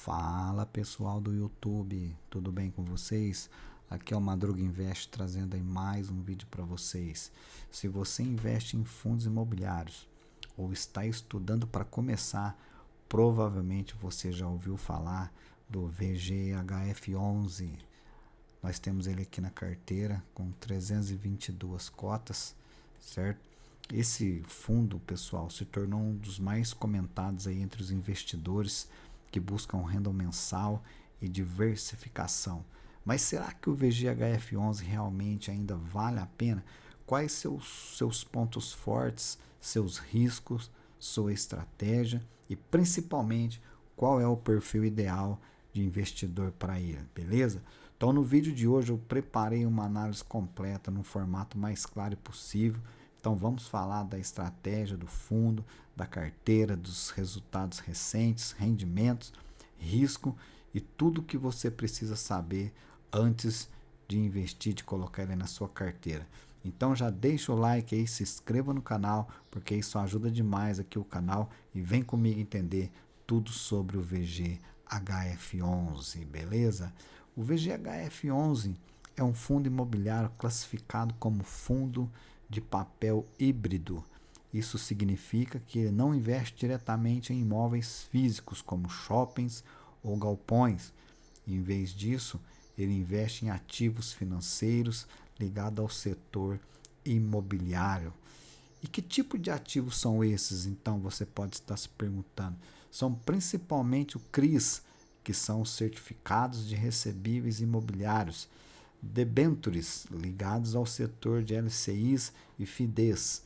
Fala pessoal do YouTube, tudo bem com vocês? Aqui é o Madruga Invest trazendo aí mais um vídeo para vocês. Se você investe em fundos imobiliários ou está estudando para começar, provavelmente você já ouviu falar do VGHF11. Nós temos ele aqui na carteira com 322 cotas, certo? Esse fundo, pessoal, se tornou um dos mais comentados aí entre os investidores que buscam renda mensal e diversificação. Mas será que o VGHF11 realmente ainda vale a pena? Quais seus pontos fortes, seus riscos, sua estratégia e principalmente qual é o perfil ideal de investidor para ele, beleza? Então no vídeo de hoje eu preparei uma análise completa no formato mais claro possível. Então vamos falar da estratégia do fundo, da carteira, dos resultados recentes, rendimentos, risco e tudo o que você precisa saber antes de investir, de colocar ele na sua carteira. Então já deixa o like aí, se inscreva no canal, porque isso ajuda demais aqui o canal e vem comigo entender tudo sobre o VGHF11, beleza? O VGHF11 é um fundo imobiliário classificado como fundo de papel híbrido. Isso significa que ele não investe diretamente em imóveis físicos como shoppings ou galpões. Em vez disso, ele investe em ativos financeiros ligados ao setor imobiliário. E que tipo de ativos são esses? Então você pode estar se perguntando. São principalmente o CRIs, que são os certificados de recebíveis imobiliários, debêntures ligados ao setor de LCIs e FIDEs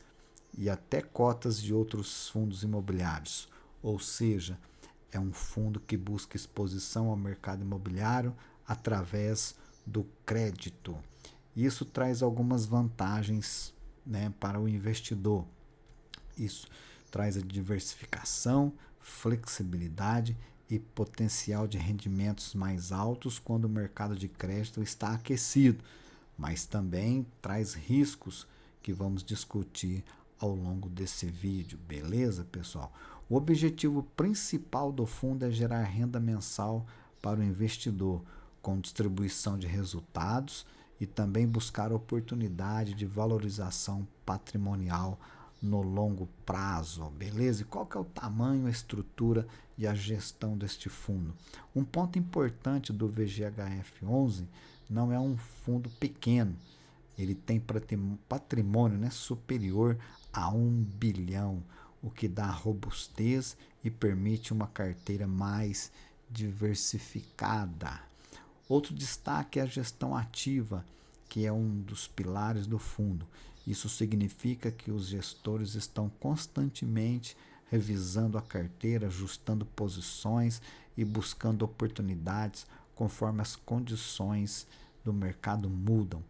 e até cotas de outros fundos imobiliários. Ou seja, é um fundo que busca exposição ao mercado imobiliário através do crédito. Isso traz algumas vantagens, né, para o investidor. Isso traz a diversificação, flexibilidade e potencial de rendimentos mais altos quando o mercado de crédito está aquecido, mas também traz riscos que vamos discutir ao longo desse vídeo, beleza, pessoal? O objetivo principal do fundo é gerar renda mensal para o investidor, com distribuição de resultados e também buscar oportunidade de valorização patrimonial no longo prazo, beleza? E qual que é o tamanho, a estrutura e a gestão deste fundo? Um ponto importante do VGHF11 não é um fundo pequeno, ele tem patrimônio, né, superior a 1 bilhão, o que dá robustez e permite uma carteira mais diversificada. Outro destaque é a gestão ativa, que é um dos pilares do fundo. Isso significa que os gestores estão constantemente revisando a carteira, ajustando posições e buscando oportunidades conforme as condições do mercado mudam.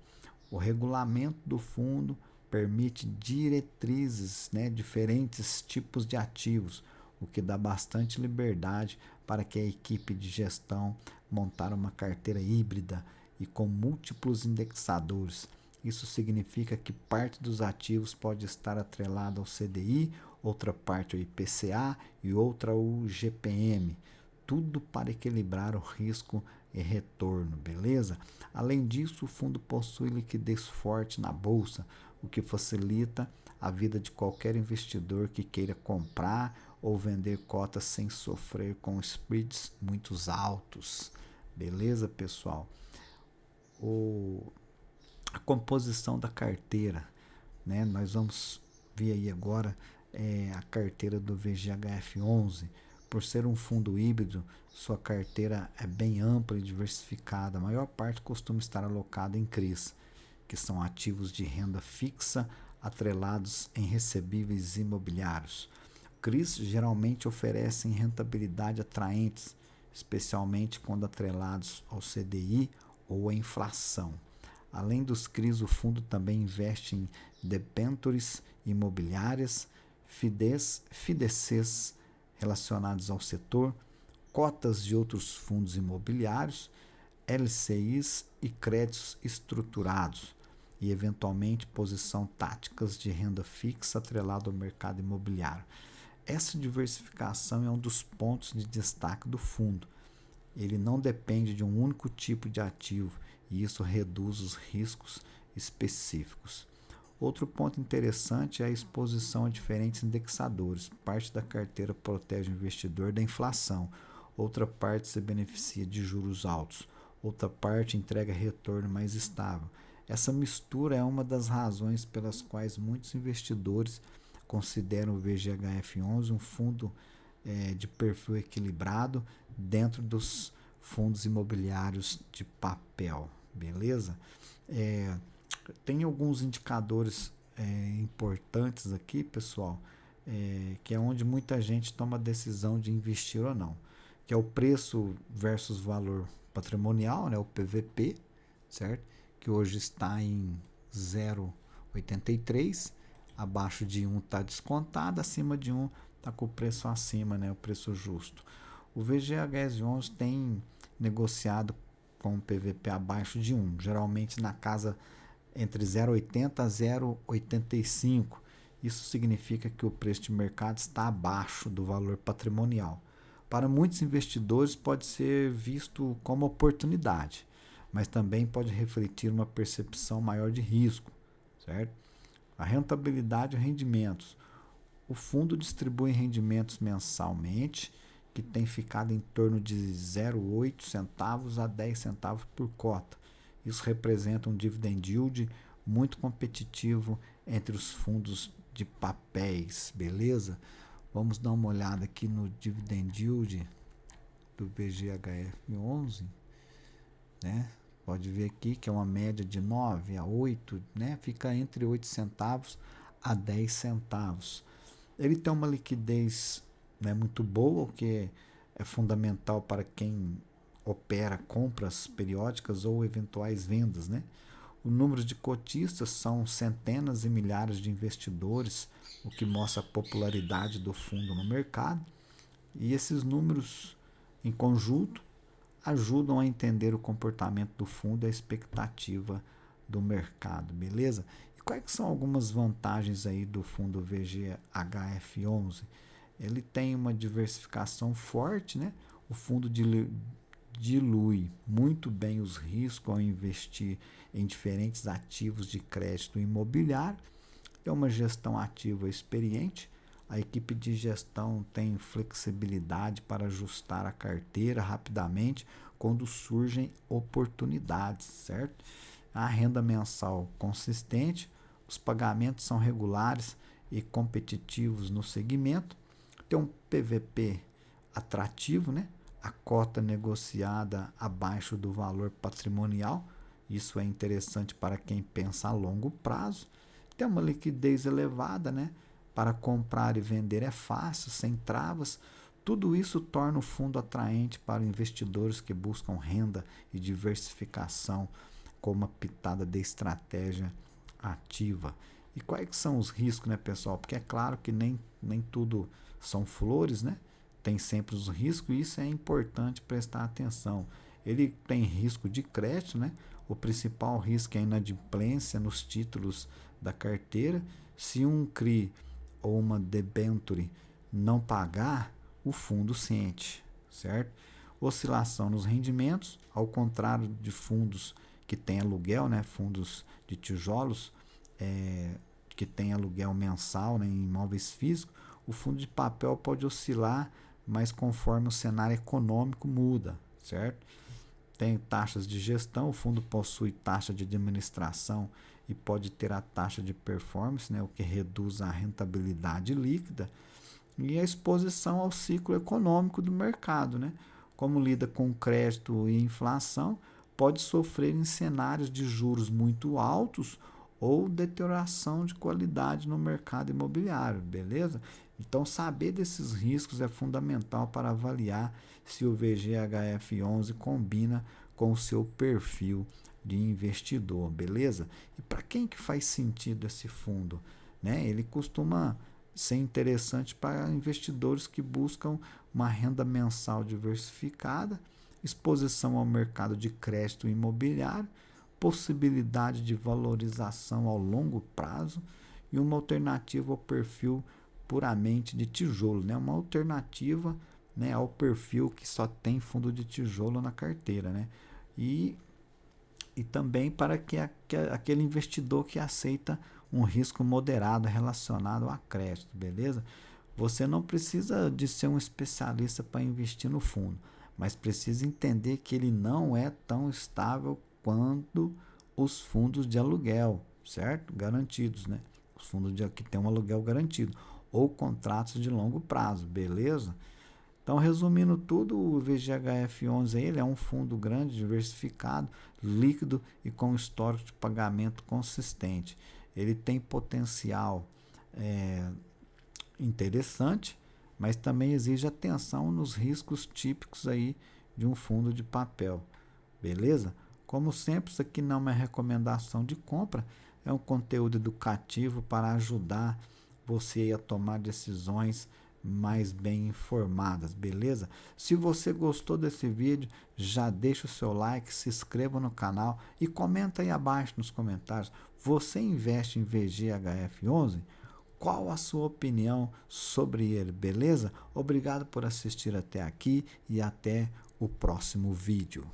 O regulamento do fundo permite diretrizes, né, diferentes tipos de ativos, o que dá bastante liberdade para que a equipe de gestão montar uma carteira híbrida e com múltiplos indexadores. Isso significa que parte dos ativos pode estar atrelada ao CDI, outra parte ao IPCA e outra ao GPM. Tudo para equilibrar o risco e retorno, beleza? Além disso, o fundo possui liquidez forte na bolsa, o que facilita a vida de qualquer investidor que queira comprar ou vender cotas sem sofrer com spreads muito altos. Beleza, pessoal? A composição da carteira, né? Nós vamos ver aí agora a carteira do VGHF11. Por ser um fundo híbrido, sua carteira é bem ampla e diversificada. A maior parte costuma estar alocada em CRIs, que são ativos de renda fixa atrelados em recebíveis imobiliários. CRIs geralmente oferecem rentabilidade atraentes, especialmente quando atrelados ao CDI ou à inflação. Além dos CRIs, o fundo também investe em debêntures imobiliárias, FIDCs relacionados ao setor, cotas de outros fundos imobiliários, LCIs e créditos estruturados, e eventualmente posição táticas de renda fixa atrelado ao mercado imobiliário. Essa diversificação é um dos pontos de destaque do fundo. ele não depende de um único tipo de ativo e isso reduz os riscos específicos. Outro ponto interessante é a exposição a diferentes indexadores. Parte da carteira protege o investidor da inflação, outra parte se beneficia de juros altos, outra parte entrega retorno mais estável. Essa mistura é uma das razões pelas quais muitos investidores consideram o VGHF11 um fundo de perfil equilibrado dentro dos fundos imobiliários de papel, beleza? Tem alguns indicadores importantes aqui, pessoal, que é onde muita gente toma a decisão de investir ou não, que é o preço versus valor patrimonial, né, o PVP, certo? Que hoje está em 0,83, abaixo de 1 está descontado, acima de 1 está com o preço acima, né, o preço justo. O VGHS11 tem negociado com o PVP abaixo de 1, geralmente na casa entre 0,80 a 0,85. Isso significa que o preço de mercado está abaixo do valor patrimonial. Para muitos investidores pode ser visto como oportunidade, mas também pode refletir uma percepção maior de risco, certo? A rentabilidade e rendimentos. O fundo distribui rendimentos mensalmente, que tem ficado em torno de 0,8 centavos a 10 centavos por cota. Isso representa um dividend yield muito competitivo entre os fundos de papéis, beleza? Vamos dar uma olhada aqui no dividend yield do VGHF11, né? Pode ver aqui que é uma média de 9 a 8, né? Fica entre 8 centavos a 10 centavos. Ele tem uma liquidez, né, muito boa, o que é fundamental para quem opera compras periódicas ou eventuais vendas, né? O número de cotistas são centenas e milhares de investidores, o que mostra a popularidade do fundo no mercado. E esses números, em conjunto, ajudam a entender o comportamento do fundo e a expectativa do mercado, beleza? E quais são algumas vantagens aí do fundo VGHF11? Ele tem uma diversificação forte, né? O fundo dilui muito bem os riscos ao investir em diferentes ativos de crédito imobiliário. Tem uma gestão ativa experiente. A equipe de gestão tem flexibilidade para ajustar a carteira rapidamente quando surgem oportunidades, certo? A renda mensal consistente, os pagamentos são regulares e competitivos no segmento. Tem um PVP atrativo, né? A cota negociada abaixo do valor patrimonial. Isso é interessante para quem pensa a longo prazo. Tem uma liquidez elevada, né? Para comprar e vender é fácil, sem travas. Tudo isso torna o fundo atraente para investidores que buscam renda e diversificação com uma pitada de estratégia ativa. E quais são os riscos, né, pessoal? Porque é claro que nem tudo são flores, né? Tem sempre os riscos e isso é importante prestar atenção. Ele tem risco de crédito, né? O principal risco é a inadimplência nos títulos da carteira. Se um CRI ou uma debenture não pagar, o fundo sente, certo? Oscilação nos rendimentos, ao contrário de fundos que têm aluguel, né? Fundos de tijolos, que tem aluguel mensal, né? Em imóveis físicos, o fundo de papel pode oscilar, mas conforme o cenário econômico muda, certo? Tem taxas de gestão, o fundo possui taxa de administração e pode ter a taxa de performance, né, o que reduz a rentabilidade líquida, e a exposição ao ciclo econômico do mercado, né? Como lida com crédito e inflação, pode sofrer em cenários de juros muito altos ou deterioração de qualidade no mercado imobiliário, beleza? Então, saber desses riscos é fundamental para avaliar se o VGHF11 combina com o seu perfil de investidor, beleza? E para quem que faz sentido esse fundo, né? Ele costuma ser interessante para investidores que buscam uma renda mensal diversificada, exposição ao mercado de crédito imobiliário, possibilidade de valorização ao longo prazo e uma alternativa ao perfil puramente de tijolo, né? Uma alternativa né, ao perfil que só tem fundo de tijolo na carteira, né? E também para aquele investidor que aceita um risco moderado relacionado a crédito, beleza? Você não precisa de ser um especialista para investir no fundo, mas precisa entender que ele não é tão estável quanto os fundos de aluguel, certo? Garantidos, né? Os fundos que tem um aluguel garantido ou contratos de longo prazo, beleza? Então, resumindo tudo, o VGHF11 ele é um fundo grande, diversificado, líquido e com histórico de pagamento consistente. Ele tem potencial interessante, mas também exige atenção nos riscos típicos aí de um fundo de papel, beleza? Como sempre, isso aqui não é uma recomendação de compra, é um conteúdo educativo para ajudar você a tomar decisões mais bem informadas, beleza? Se você gostou desse vídeo, já deixa o seu like, se inscreva no canal e comenta aí abaixo nos comentários. Você investe em VGHF11? Qual a sua opinião sobre ele, beleza? Obrigado por assistir até aqui e até o próximo vídeo.